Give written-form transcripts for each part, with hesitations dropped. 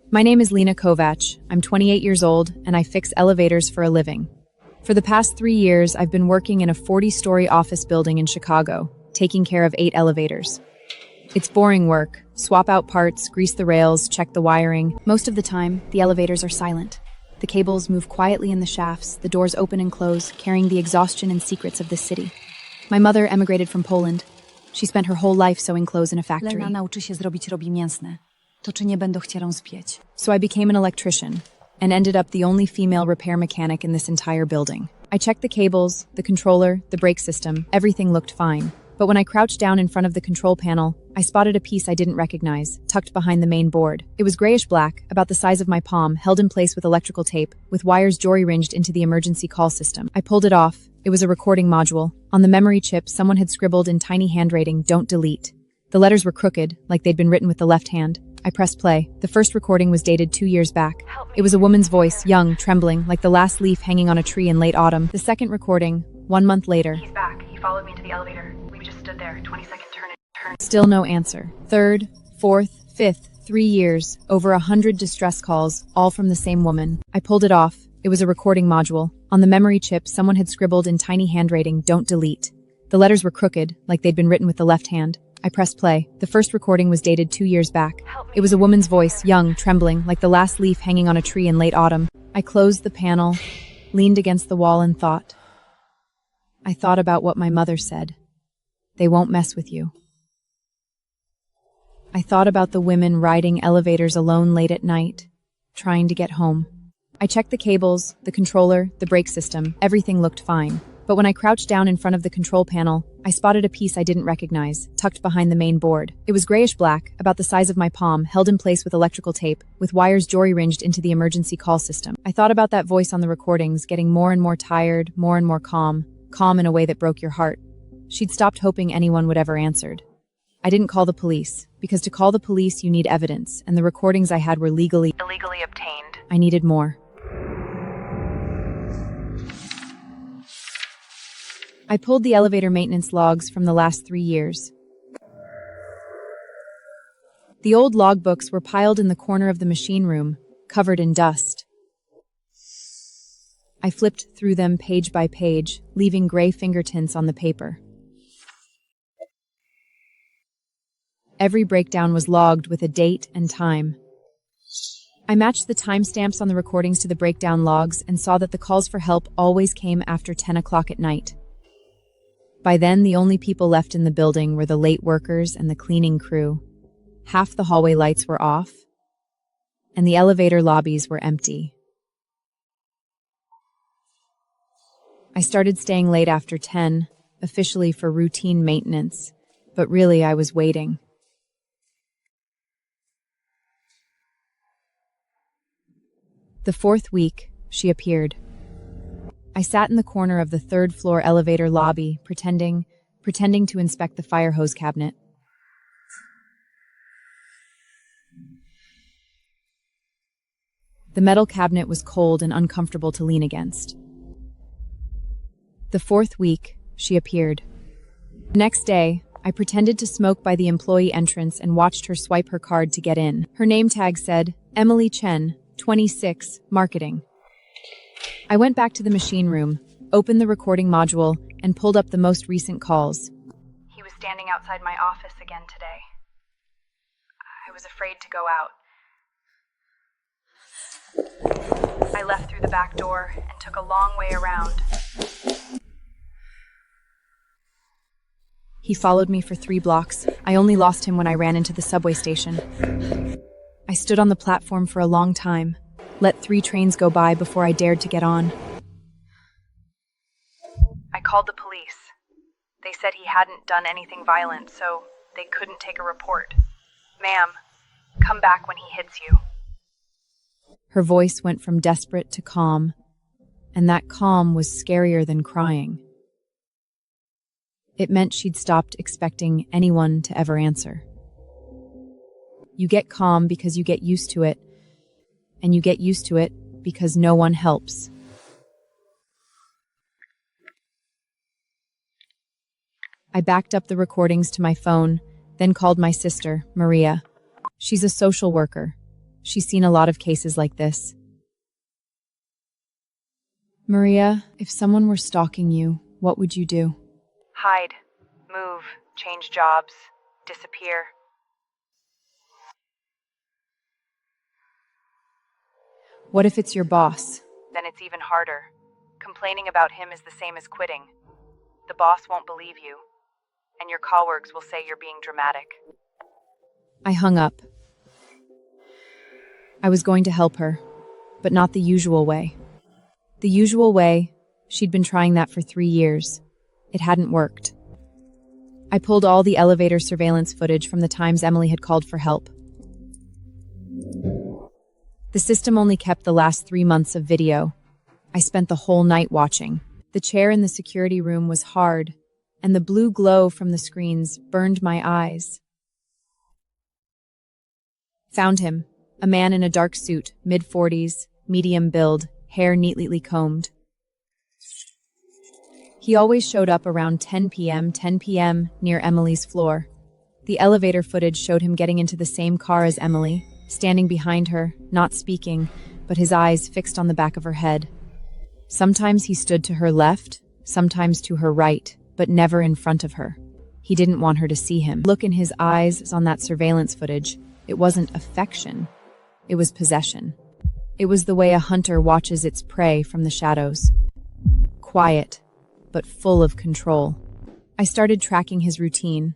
My name is Lena. I'm 28 years old, and I fix elevators for a living. For the past 3 years, I've been working in a 40-story office building in Chicago, taking care of 8 elevators. It's boring work. Swap out parts, grease the rails, check the wiring. Most of the time, the elevators are silent. The cables move quietly in the shafts, the doors open and close, carrying the exhaustion and secrets of this city. My mother emigrated from Poland. She spent her whole life sewing clothes in a factory. Lena nauczy się zrobić robi mięsne. To czy nie będą chcieli spieć? So I became an electrician, and ended up the only female repair mechanic in this entire building. I checked the cables, the controller, the brake system. Everything looked fine. But when I crouched down in front of the control panel, I spotted a piece I didn't recognize, tucked behind the main board. It was grayish-black, about the size of my palm, held in place with electrical tape, with wires jury-ringed into the emergency call system. I pulled it off. It was a recording module. On the memory chip, someone had scribbled in tiny handwriting, "Don't delete." The letters were crooked, like they'd been written with the left hand. I pressed play. The first recording was dated 2 years back. It was a woman's voice, young, trembling, like the last leaf hanging on a tree in late autumn. The second recording, 1 month later. He's back. He followed me to the elevator. We just stood there. 20-second turn. Still no answer. Third, fourth, fifth, 3 years, over 100 distress calls, all from the same woman. I pulled it off. It was a recording module. On the memory chip, someone had scribbled in tiny handwriting, "Don't delete." The letters were crooked, like they'd been written with the left hand. I pressed play. The first recording was dated 2 years back. It was a woman's voice, young, trembling, like the last leaf hanging on a tree in late autumn. I closed the panel, leaned against the wall and thought. I thought about what my mother said. They won't mess with you. I thought about the women riding elevators alone late at night, trying to get home. I checked the cables, the controller, the brake system. Everything looked fine. But when I crouched down in front of the control panel, I spotted a piece I didn't recognize, tucked behind the main board. It was grayish-black, about the size of my palm, held in place with electrical tape, with wires jury-ringed into the emergency call system. I thought about that voice on the recordings, getting more and more tired, more and more calm in a way that broke your heart. She'd stopped hoping anyone would ever answer. I didn't call the police, because to call the police you need evidence, and the recordings I had were illegally obtained. I needed more. I pulled the elevator maintenance logs from the last 3 years. The old logbooks were piled in the corner of the machine room, covered in dust. I flipped through them page by page, leaving gray fingerprints on the paper. Every breakdown was logged with a date and time. I matched the timestamps on the recordings to the breakdown logs and saw that the calls for help always came after 10 o'clock at night. By then, the only people left in the building were the late workers and the cleaning crew. Half the hallway lights were off, and the elevator lobbies were empty. I started staying late after 10, officially for routine maintenance, but really I was waiting. The 4th week, she appeared. I sat in the corner of the 3rd floor elevator lobby, pretending to inspect the fire hose cabinet. The metal cabinet was cold and uncomfortable to lean against. The 4th week, she appeared. The next day, I pretended to smoke by the employee entrance and watched her swipe her card to get in. Her name tag said, Emily Chen, 26, Marketing. I went back to the machine room, opened the recording module, and pulled up the most recent calls. He was standing outside my office again today. I was afraid to go out. I left through the back door and took a long way around. He followed me for 3 blocks. I only lost him when I ran into the subway station. I stood on the platform for a long time, let 3 trains go by before I dared to get on. I called the police. They said he hadn't done anything violent, so they couldn't take a report. Ma'am, come back when he hits you. Her voice went from desperate to calm, and that calm was scarier than crying. It meant she'd stopped expecting anyone to ever answer. You get calm because you get used to it, and you get used to it because no one helps. I backed up the recordings to my phone, then called my sister, Maria. She's a social worker. She's seen a lot of cases like this. Maria, if someone were stalking you, what would you do? Hide, move, change jobs, disappear. What if it's your boss? Then it's even harder. Complaining about him is the same as quitting. The boss won't believe you, and your colleagues will say you're being dramatic. I hung up. I was going to help her, but not the usual way. The usual way, she'd been trying that for 3 years. It hadn't worked. I pulled all the elevator surveillance footage from the times Emily had called for help. The system only kept the last 3 months of video. I spent the whole night watching. The chair in the security room was hard, and the blue glow from the screens burned my eyes. Found him, a man in a dark suit, mid-40s, medium build, hair neatly combed. He always showed up around 10 p.m. near Emily's floor. The elevator footage showed him getting into the same car as Emily, standing behind her, not speaking, but his eyes fixed on the back of her head. Sometimes he stood to her left, sometimes to her right, but never in front of her. He didn't want her to see him. Look in his eyes on that surveillance footage. It wasn't affection. It was possession. It was the way a hunter watches its prey from the shadows. Quiet, but full of control. I started tracking his routine.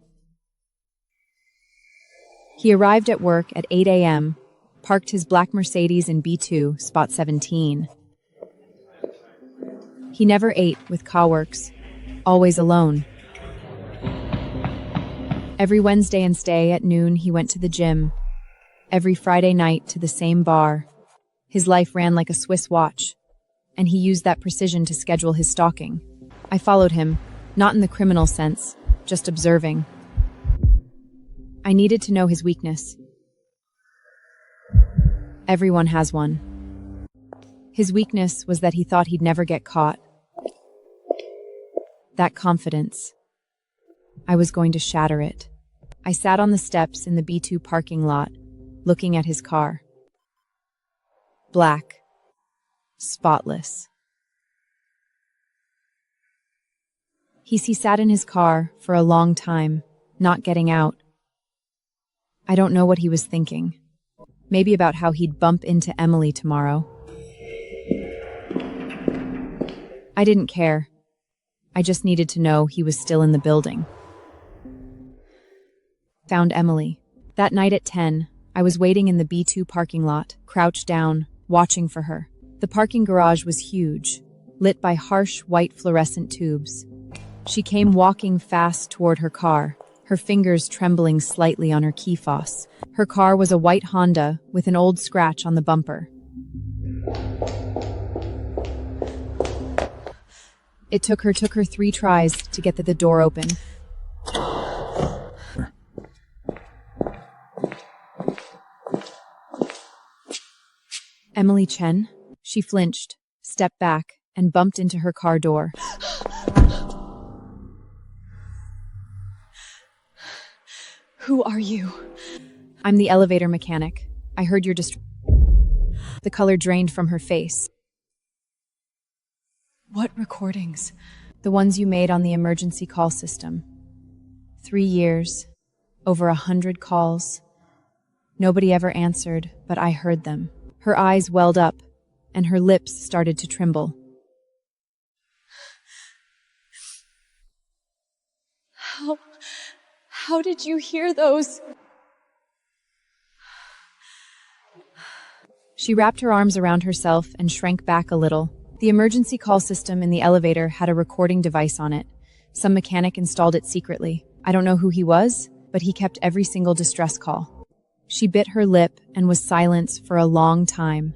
He arrived at work at 8 a.m., parked his black Mercedes in B2, spot 17. He never ate with coworkers, always alone. Every Wednesday and stay at noon, he went to the gym. Every Friday night to the same bar. His life ran like a Swiss watch, and he used that precision to schedule his stalking. I followed him, not in the criminal sense, just observing. I needed to know his weakness. Everyone has one. His weakness was that he thought he'd never get caught. That confidence. I was going to shatter it. I sat on the steps in the B2 parking lot, looking at his car. Black. Spotless. He sat in his car for a long time, not getting out. I don't know what he was thinking. Maybe about how he'd bump into Emily tomorrow. I didn't care. I just needed to know he was still in the building. Found Emily. That night at 10, I was waiting in the B2 parking lot, crouched down, watching for her. The parking garage was huge, lit by harsh white fluorescent tubes. She came walking fast toward her car, her fingers trembling slightly on her key fob. Her car was a white Honda with an old scratch on the bumper. It took her 3 tries to get the door open. Emily Chen? She flinched, stepped back, and bumped into her car door. Who are you? I'm the elevator mechanic. I heard your The color drained from her face. What recordings? The ones you made on the emergency call system. 3 years. Over 100 calls. Nobody ever answered, but I heard them. Her eyes welled up, and her lips started to tremble. How did you hear those? She wrapped her arms around herself and shrank back a little. The emergency call system in the elevator had a recording device on it. Some mechanic installed it secretly. I don't know who he was, but he kept every single distress call. She bit her lip and was silent for a long time.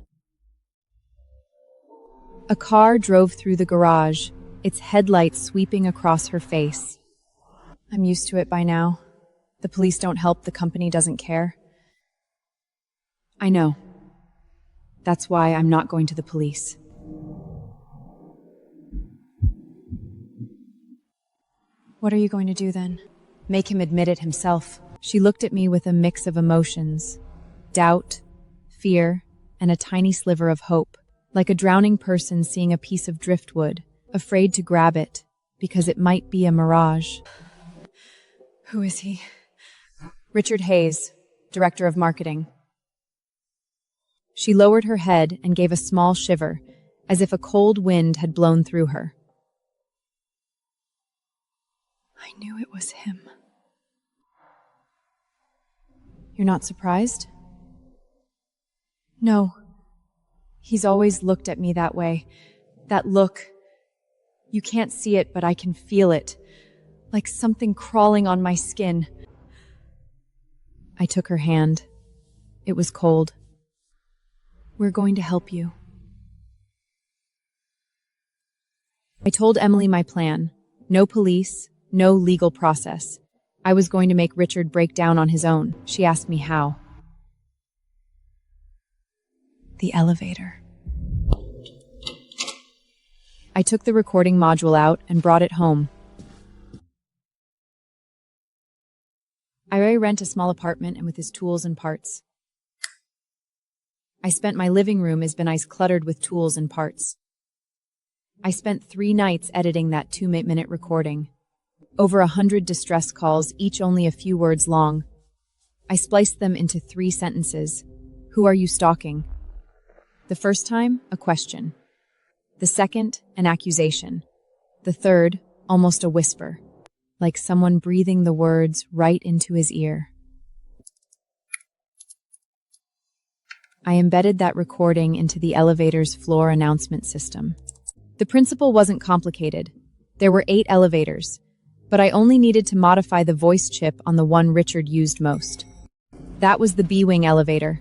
A car drove through the garage, its headlights sweeping across her face. I'm used to it by now. The police don't help, the company doesn't care. I know. That's why I'm not going to the police. What are you going to do then? Make him admit it himself. She looked at me with a mix of emotions. Doubt, fear, and a tiny sliver of hope, like a drowning person seeing a piece of driftwood, afraid to grab it, because it might be a mirage. Who is he? Richard Hayes, Director of Marketing. She lowered her head and gave a small shiver, as if a cold wind had blown through her. I knew it was him. You're not surprised? No. He's always looked at me that way. That look. You can't see it, but I can feel it. Like something crawling on my skin. I took her hand. It was cold. We're going to help you. I told Emily my plan. No police, no legal process. I was going to make Richard break down on his own. She asked me how. The elevator. I took the recording module out and brought it home. I rent a small apartment and with his tools and parts. I spent my living room has been cluttered with tools and parts. I spent 3 nights editing that 2-minute recording. Over 100 distress calls, each only a few words long. I spliced them into 3 sentences. Who are you stalking? The first time, a question. The second, an accusation. The third, almost a whisper, like someone breathing the words right into his ear. I embedded that recording into the elevator's floor announcement system. The principle wasn't complicated. There were 8 elevators, but I only needed to modify the voice chip on the one Richard used most. That was the B-wing elevator,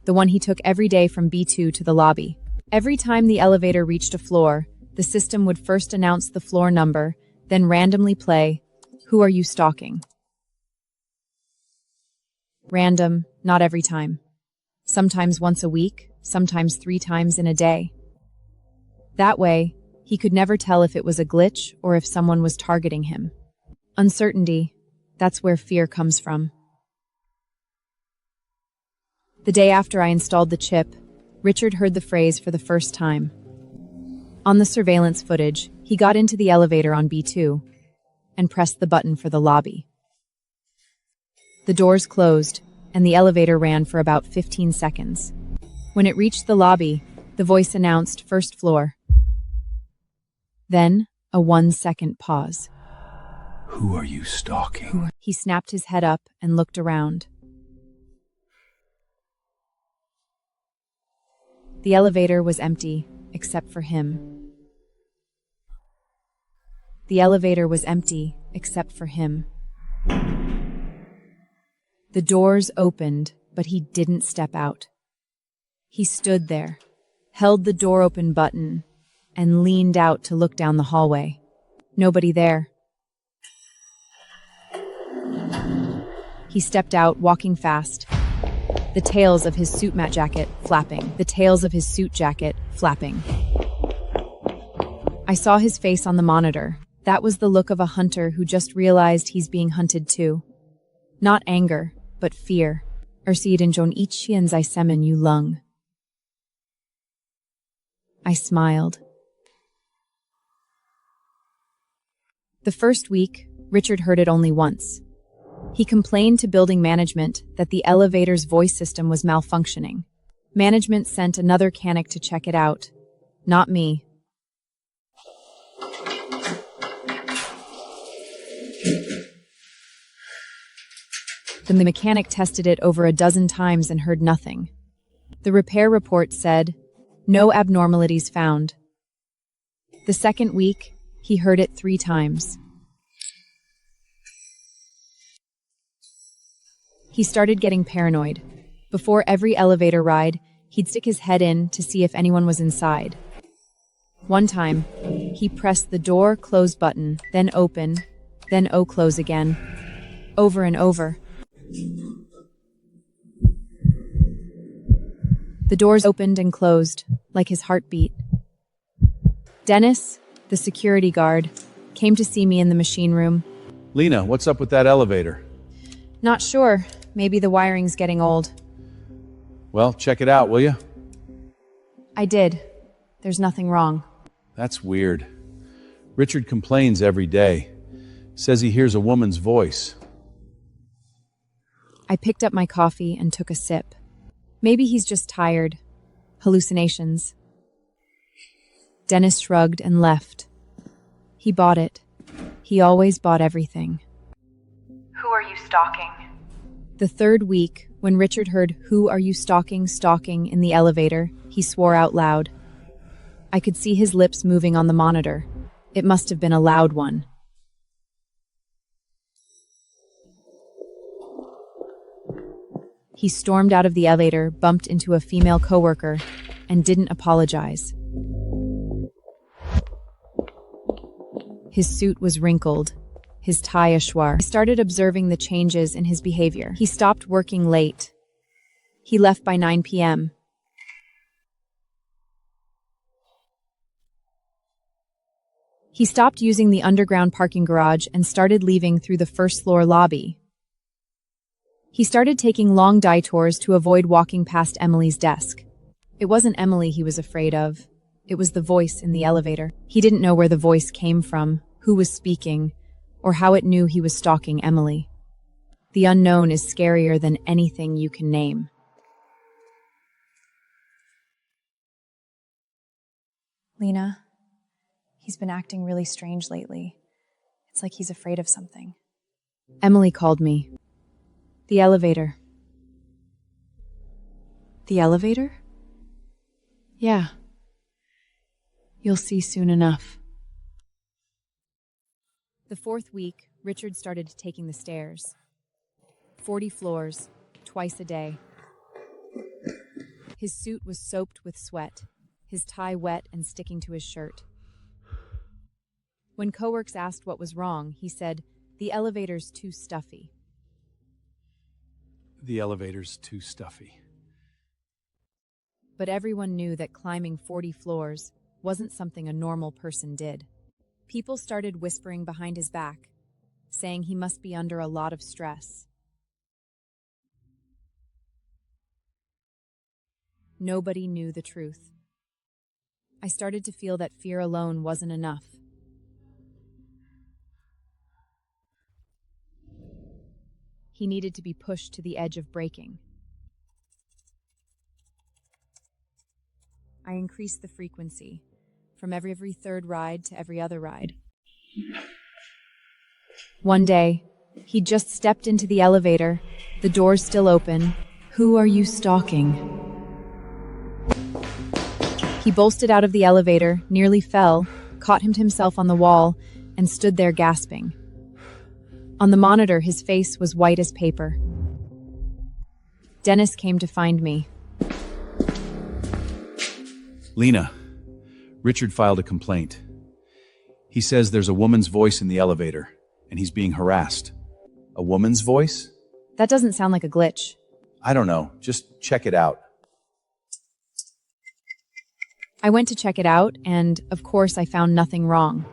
the one he took every day from B2 to the lobby. Every time the elevator reached a floor, the system would first announce the floor number, then randomly play, "Who are you stalking?" Random, not every time. Sometimes once a week, sometimes 3 times in a day. That way, he could never tell if it was a glitch or if someone was targeting him. Uncertainty, that's where fear comes from. The day after I installed the chip, Richard heard the phrase for the first time. On the surveillance footage, he got into the elevator on B2 and pressed the button for the lobby. The doors closed, and the elevator ran for about 15 seconds. When it reached the lobby, the voice announced first floor. Then, a 1-second pause. Who are you stalking? He snapped his head up and looked around. The elevator was empty, except for him. The elevator was empty, except for him. The doors opened, but he didn't step out. He stood there, held the door open button, and leaned out to look down the hallway. Nobody there. He stepped out, walking fast. The tails of his suit jacket flapping. The tails of his suit jacket flapping. I saw his face on the monitor. That was the look of a hunter who just realized he's being hunted too. Not anger, but fear. Ersieden jon ichian zai semen yu lung. I smiled. The first week, Richard heard it only once. He complained to building management that the elevator's voice system was malfunctioning. Management sent another mechanic to check it out. Not me. Then the mechanic tested it over a dozen times and heard nothing. The repair report said, "No abnormalities found." The second week, he heard it 3 times. He started getting paranoid. Before every elevator ride, he'd stick his head in to see if anyone was inside. One time, he pressed the door close button, then open, then close again, over and over. The doors opened and closed, like his heartbeat. Dennis, the security guard, came to see me in the machine room. Lena, what's up with that elevator? Not sure. Maybe the wiring's getting old. Well, check it out, will you? I did. There's nothing wrong. That's weird. Richard complains every day. Says he hears a woman's voice. I picked up my coffee and took a sip. Maybe he's just tired. Hallucinations. Dennis shrugged and left. He bought it. He always bought everything. Who are you stalking? The third week, when Richard heard "Who are you stalking, stalking" in the elevator, he swore out loud. I could see his lips moving on the monitor. It must have been a loud one. He stormed out of the elevator, bumped into a female coworker, and didn't apologize. His suit was wrinkled, his tie ashwar. I started observing the changes in his behavior. He stopped working late. He left by 9 p.m. He stopped using the underground parking garage and started leaving through the first-floor lobby. He started taking long detours to avoid walking past Emily's desk. It wasn't Emily he was afraid of. It was the voice in the elevator. He didn't know where the voice came from, who was speaking, or how it knew he was stalking Emily. The unknown is scarier than anything you can name. Lena, he's been acting really strange lately. It's like he's afraid of something. Emily called me. The elevator. The elevator? Yeah. You'll see soon enough. The fourth week, Richard started taking the stairs. 40 floors, twice a day. His suit was soaked with sweat, his tie wet and sticking to his shirt. When coworkers asked what was wrong, he said, "The elevator's too stuffy." The elevator's too stuffy. But everyone knew that climbing 40 floors wasn't something a normal person did. People started whispering behind his back, saying he must be under a lot of stress. Nobody knew the truth. I started to feel that fear alone wasn't enough. He needed to be pushed to the edge of breaking. I increased the frequency, from every third ride to every other ride. One day, he just stepped into the elevator, the doors still open. "Who are you stalking?" He bolted out of the elevator, nearly fell, caught himself on the wall, and stood there gasping. On the monitor, his face was white as paper. Dennis came to find me. Lena, Richard filed a complaint. He says there's a woman's voice in the elevator, and he's being harassed. A woman's voice? That doesn't sound like a glitch. I don't know. Just check it out. I went to check it out, and, of course, I found nothing wrong.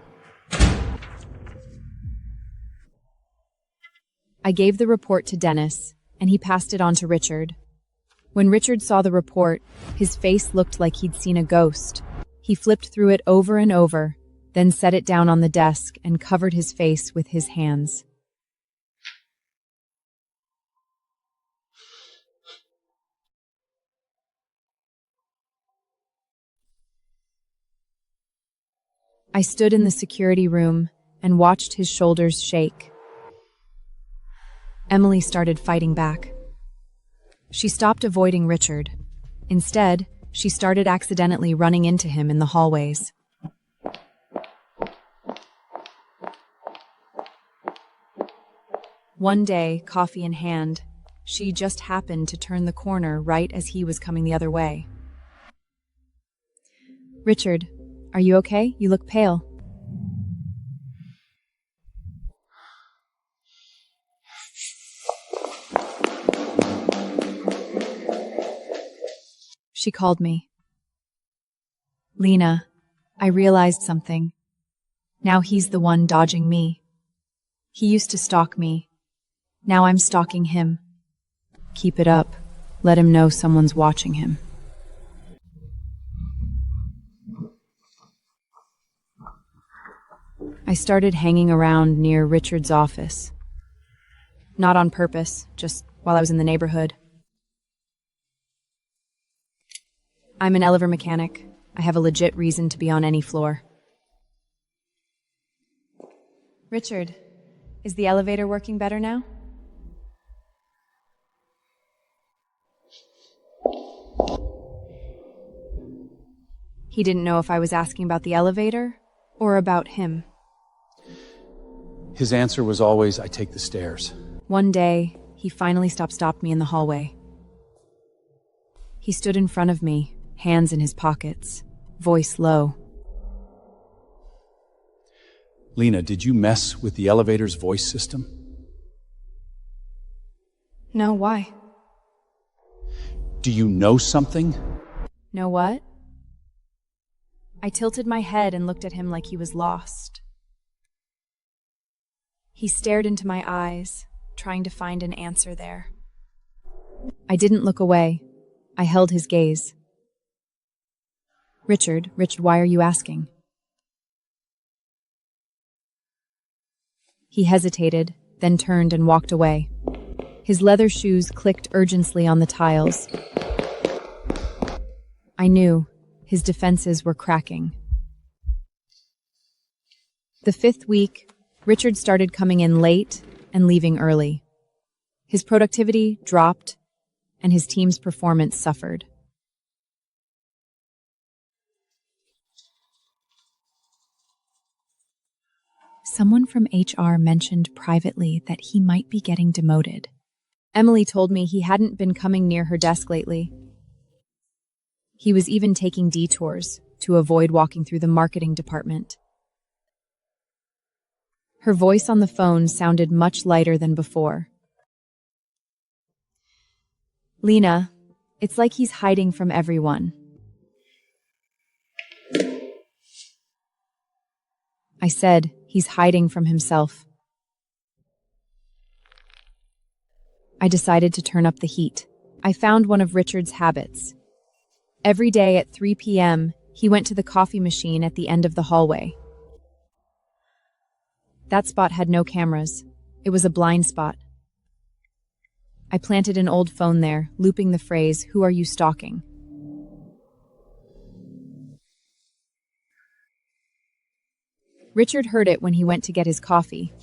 I gave the report to Dennis, and he passed it on to Richard. When Richard saw the report, his face looked like he'd seen a ghost. He flipped through it over and over, then set it down on the desk and covered his face with his hands. I stood in the security room and watched his shoulders shake. Emily started fighting back. She stopped avoiding Richard. Instead, she started accidentally running into him in the hallways. One day, coffee in hand, she just happened to turn the corner right as he was coming the other way. "Richard, are you okay? You look pale." She called me. "Lena, I realized something. Now he's the one dodging me. He used to stalk me. Now I'm stalking him. Keep it up." Let him know someone's watching him. I started hanging around near Richard's office. Not on purpose, just while I was in the neighborhood. I'm an elevator mechanic. I have a legit reason to be on any floor. Richard, is the elevator working better now? He didn't know if I was asking about the elevator or about him. His answer was always, I take the stairs. One day, he finally stopped me in the hallway. He stood in front of me, hands in his pockets, voice low. Lena, did you mess with the elevator's voice system? No, why? Do you know something? Know what? I tilted my head and looked at him like he was lost. He stared into my eyes, trying to find an answer there. I didn't look away. I held his gaze. Richard, why are you asking? He hesitated, then turned and walked away. His leather shoes clicked urgently on the tiles. I knew his defenses were cracking. The 5th week, Richard started coming in late and leaving early. His productivity dropped, and his team's performance suffered. Someone from HR mentioned privately that he might be getting demoted. Emily told me he hadn't been coming near her desk lately. He was even taking detours to avoid walking through the marketing department. Her voice on the phone sounded much lighter than before. Lena, it's like he's hiding from everyone. I said, he's hiding from himself. I decided to turn up the heat. I found one of Richard's habits. Every day at 3 p.m., he went to the coffee machine at the end of the hallway. That spot had no cameras. It was a blind spot. I planted an old phone there, looping the phrase, "Who are you stalking?" Richard heard it when he went to get his coffee.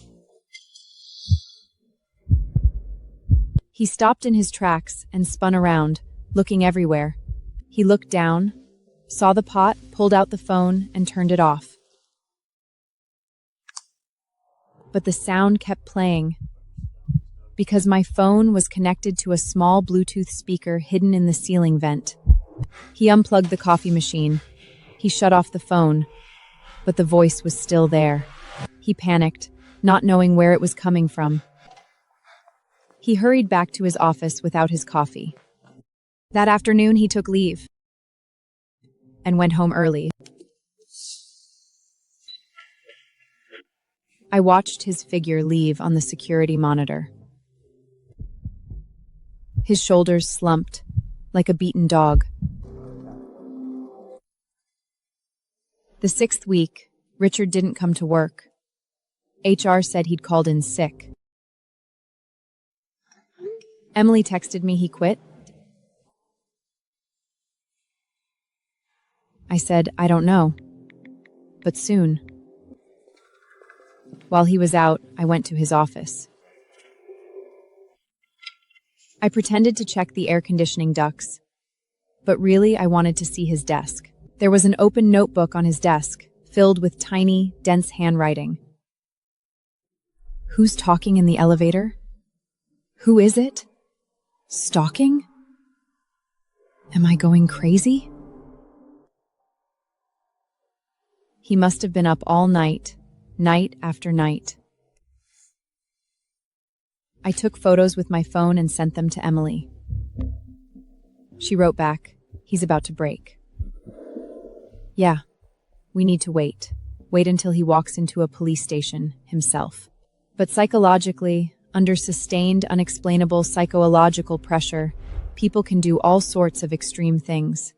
He stopped in his tracks and spun around, looking everywhere. He looked down, saw the pot, pulled out the phone, and turned it off. But the sound kept playing. Because my phone was connected to a small Bluetooth speaker hidden in the ceiling vent. He unplugged the coffee machine. He shut off the phone, but the voice was still there. He panicked, not knowing where it was coming from. He hurried back to his office without his coffee. That afternoon, he took leave and went home early. I watched his figure leave on the security monitor. His shoulders slumped, like a beaten dog. The 6th week, Richard didn't come to work. HR said he'd called in sick. Emily texted me he quit. I said, I don't know, but soon. While he was out, I went to his office. I pretended to check the air conditioning ducts, but really I wanted to see his desk. There was an open notebook on his desk, filled with tiny, dense handwriting. Who's talking in the elevator? Who is it? Stalking? Am I going crazy? He must have been up all night, night after night. I took photos with my phone and sent them to Emily. She wrote back, he's about to break. Yeah, we need to wait. Wait until he walks into a police station himself. But psychologically, under sustained, unexplainable psychological pressure, People can do all sorts of extreme things.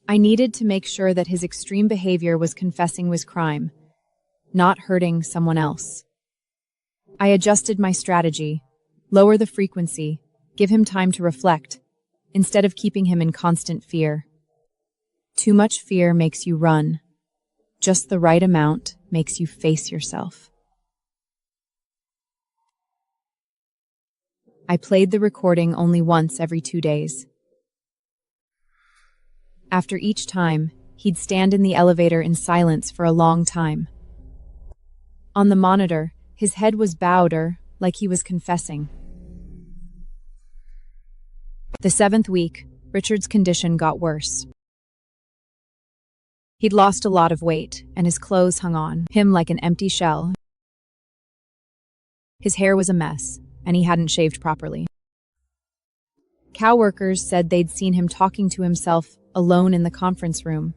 I needed to make sure that his extreme behavior was confessing his crime, not hurting someone else. I adjusted my strategy, lower the frequency, give him time to reflect, instead of keeping him in constant fear. Too much fear makes you run. Just the right amount makes you face yourself. I played the recording only once every 2 days. After each time, he'd stand in the elevator in silence for a long time. On the monitor, his head was bowed like he was confessing. The 7th week, Richard's condition got worse. He'd lost a lot of weight, and his clothes hung on him like an empty shell. His hair was a mess, and he hadn't shaved properly. Cow workers said they'd seen him talking to himself alone in the conference room.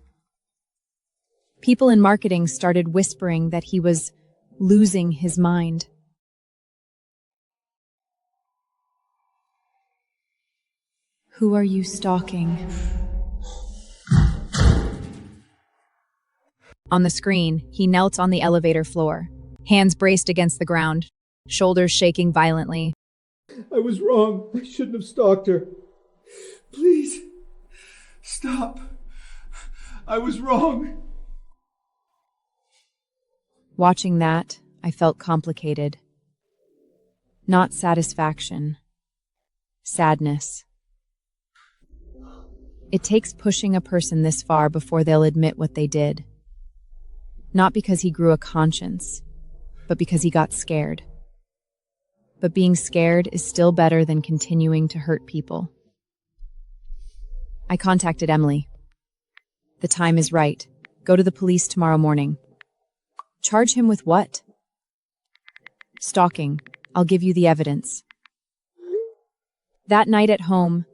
People in marketing started whispering that he was losing his mind. Who are you stalking? On the screen, he knelt on the elevator floor, hands braced against the ground, shoulders shaking violently. I was wrong. I shouldn't have stalked her. Please, stop. I was wrong. Watching that, I felt complicated. Not satisfaction. Sadness. It takes pushing a person this far before they'll admit what they did. Not because he grew a conscience, but because he got scared. But being scared is still better than continuing to hurt people. I contacted Emily. The time is right. Go to the police tomorrow morning. Charge him with what? Stalking. I'll give you the evidence. That night at home,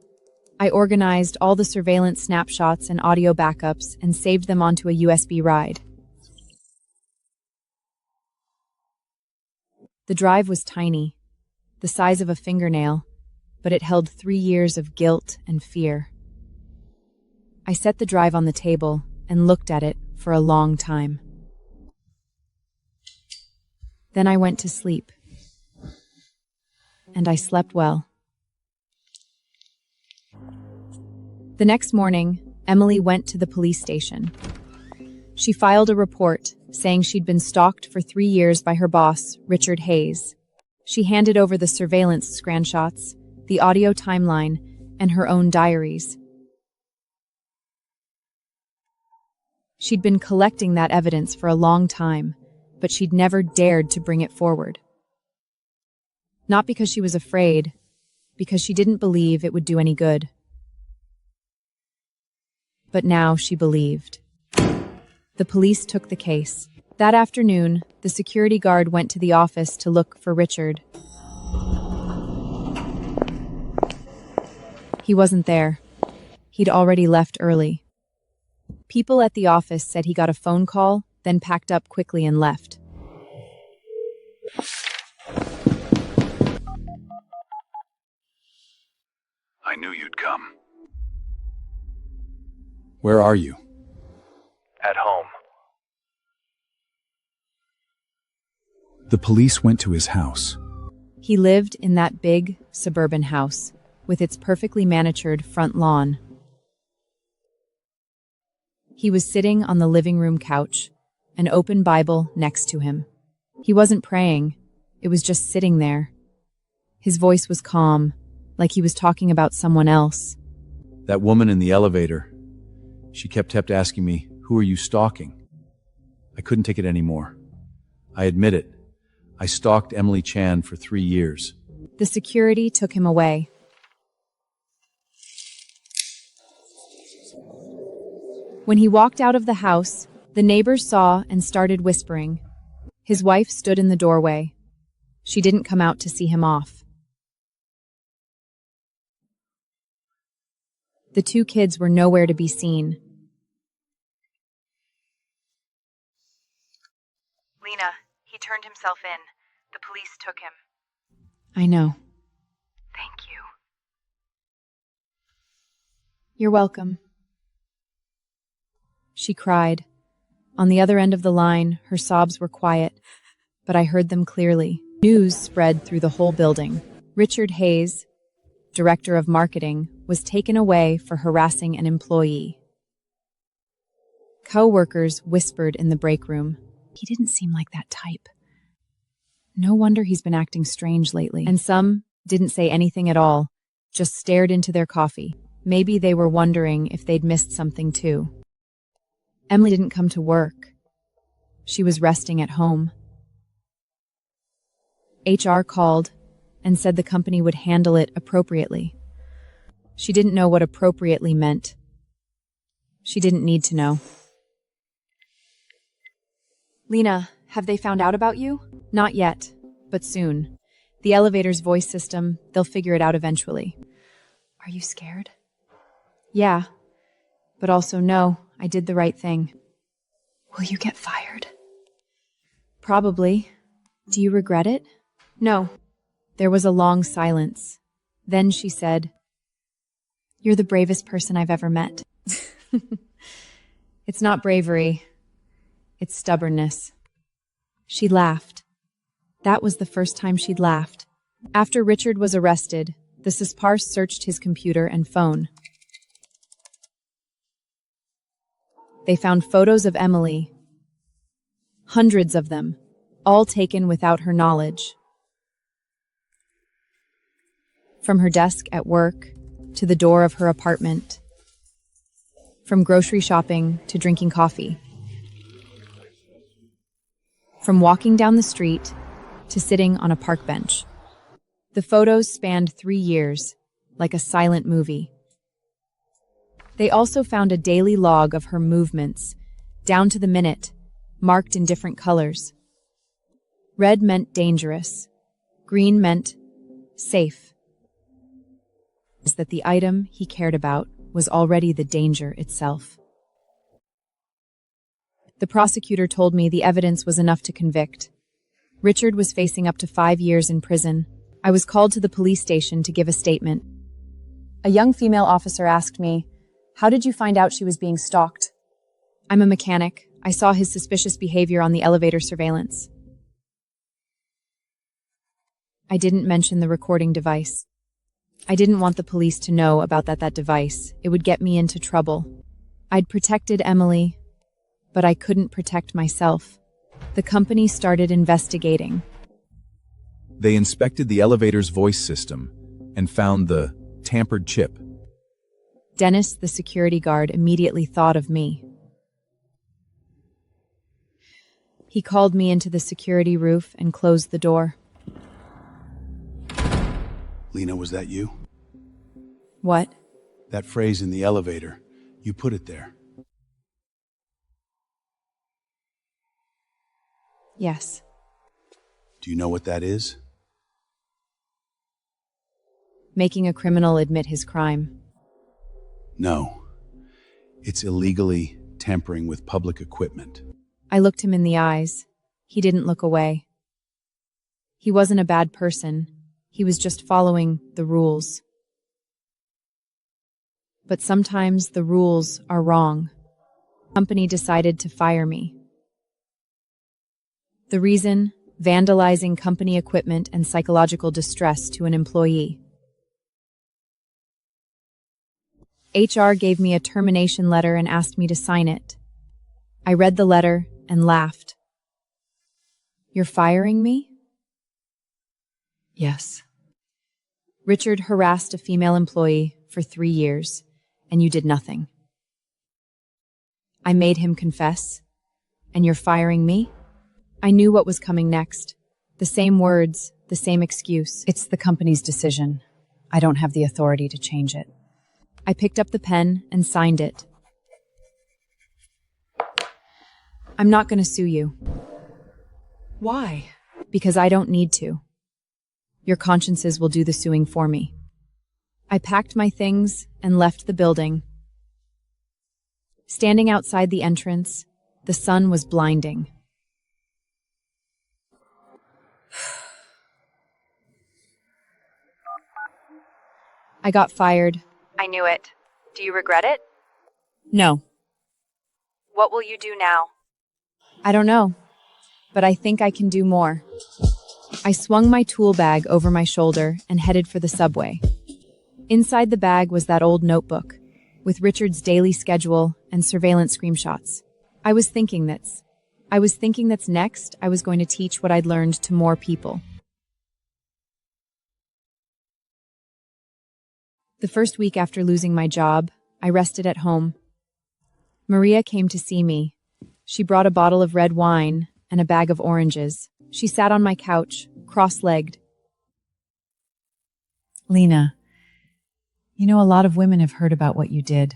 I organized all the surveillance snapshots and audio backups and saved them onto a USB ride. The drive was tiny, the size of a fingernail, but it held 3 years of guilt and fear. I set the drive on the table and looked at it for a long time. Then I went to sleep. And I slept well. The next morning, Emily went to the police station. She filed a report saying she'd been stalked for 3 years by her boss, Richard Hayes. She handed over the surveillance screenshots, the audio timeline, and her own diaries. She'd been collecting that evidence for a long time, but she'd never dared to bring it forward. Not because she was afraid, because she didn't believe it would do any good. But now she believed. The police took the case. That afternoon, the security guard went to the office to look for Richard. He wasn't there. He'd already left early. People at the office said he got a phone call, then packed up quickly and left. I knew you'd come. Where are you? At home. The police went to his house. He lived in that big, suburban house, with its perfectly manicured front lawn. He was sitting on the living room couch, an open Bible next to him. He wasn't praying, it was just sitting there. His voice was calm, like he was talking about someone else. That woman in the elevator. She kept asking me, "Who are you stalking?" I couldn't take it anymore. I admit it. I stalked Emily Chan for 3 years. The security took him away. When he walked out of the house, the neighbors saw and started whispering. His wife stood in the doorway. She didn't come out to see him off. The 2 kids were nowhere to be seen. Lena, he turned himself in. The police took him. I know. Thank you. You're welcome. She cried. On the other end of the line, her sobs were quiet, but I heard them clearly. News spread through the whole building. Richard Hayes, director of marketing, was taken away for harassing an employee. Co-workers whispered in the break room. He didn't seem like that type. No wonder he's been acting strange lately. And some didn't say anything at all, just stared into their coffee. Maybe they were wondering if they'd missed something too. Emily didn't come to work. She was resting at home. HR called and said the company would handle it appropriately. She didn't know what appropriately meant. She didn't need to know. Lena, have they found out about you? Not yet, but soon. The elevator's voice system, they'll figure it out eventually. Are you scared? Yeah, but also no, I did the right thing. Will you get fired? Probably. Do you regret it? No. There was a long silence. Then she said, You're the bravest person I've ever met. It's not bravery. It's stubbornness. She laughed. That was the first time she'd laughed. After Richard was arrested, the Suspars searched his computer and phone. They found photos of Emily. Hundreds of them, all taken without her knowledge. From her desk at work to the door of her apartment. From grocery shopping to drinking coffee. From walking down the street to sitting on a park bench. The photos spanned 3 years, like a silent movie. They also found a daily log of her movements, down to the minute, marked in different colors. Red meant dangerous. Green meant safe. That the item he cared about was already the danger itself. The prosecutor told me the evidence was enough to convict. Richard was facing up to 5 years in prison. I was called to the police station to give a statement. A young female officer asked me, "How did you find out she was being stalked?" "I'm a mechanic. I saw his suspicious behavior on the elevator surveillance." I didn't mention the recording device. I didn't want the police to know about that device. It would get me into trouble. I'd protected Emily, but I couldn't protect myself. The company started investigating. They inspected the elevator's voice system and found the tampered chip. Dennis, the security guard, immediately thought of me. He called me into the security roof and closed the door. Lena, was that you? What? That phrase in the elevator. You put it there. Yes. Do you know what that is? Making a criminal admit his crime. No. It's illegally tampering with public equipment. I looked him in the eyes. He didn't look away. He wasn't a bad person. He was just following the rules. But sometimes the rules are wrong. The company decided to fire me. The reason? Vandalizing company equipment and psychological distress to an employee. HR gave me a termination letter and asked me to sign it. I read the letter and laughed. "You're firing me?" "Yes." "Richard harassed a female employee for 3 years, and you did nothing. I made him confess, and you're firing me?" I knew what was coming next. The same words, the same excuse. "It's the company's decision. I don't have the authority to change it." I picked up the pen and signed it. "I'm not going to sue you." Why? "Because I don't need to. Your consciences will do the suing for me." I packed my things and left the building. Standing outside the entrance, the sun was blinding. I got fired. I knew it. Do you regret it? No, What will you do now? I don't know, but I think I can do more. I swung my tool bag over my shoulder and headed for the subway. Inside the bag was that old notebook, with Richard's daily schedule and surveillance screenshots. I was thinking that's next I was going to teach what I'd learned to more people. The first week after losing my job, I rested at home. Maria came to see me. She brought a bottle of red wine and a bag of oranges. She sat on my couch, cross-legged. Lena, you know a lot of women have heard about what you did.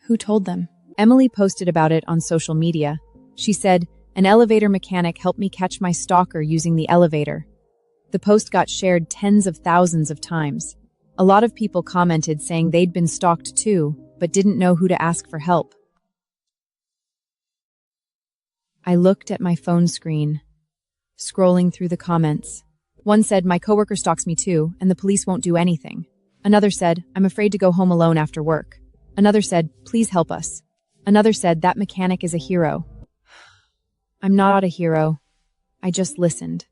Who told them? Emily posted about it on social media. She said, "An elevator mechanic helped me catch my stalker using the elevator." The post got shared tens of thousands of times. A lot of people commented saying they'd been stalked too, but didn't know who to ask for help. I looked at my phone screen, scrolling through the comments. One said, "My coworker stalks me too, and the police won't do anything." Another said, "I'm afraid to go home alone after work." Another said, "Please help us." Another said, "That mechanic is a hero." I'm not a hero. I just listened.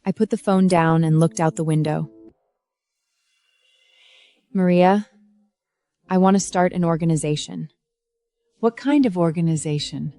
I put the phone down and looked out the window. Maria, I want to start an organization. What kind of organization?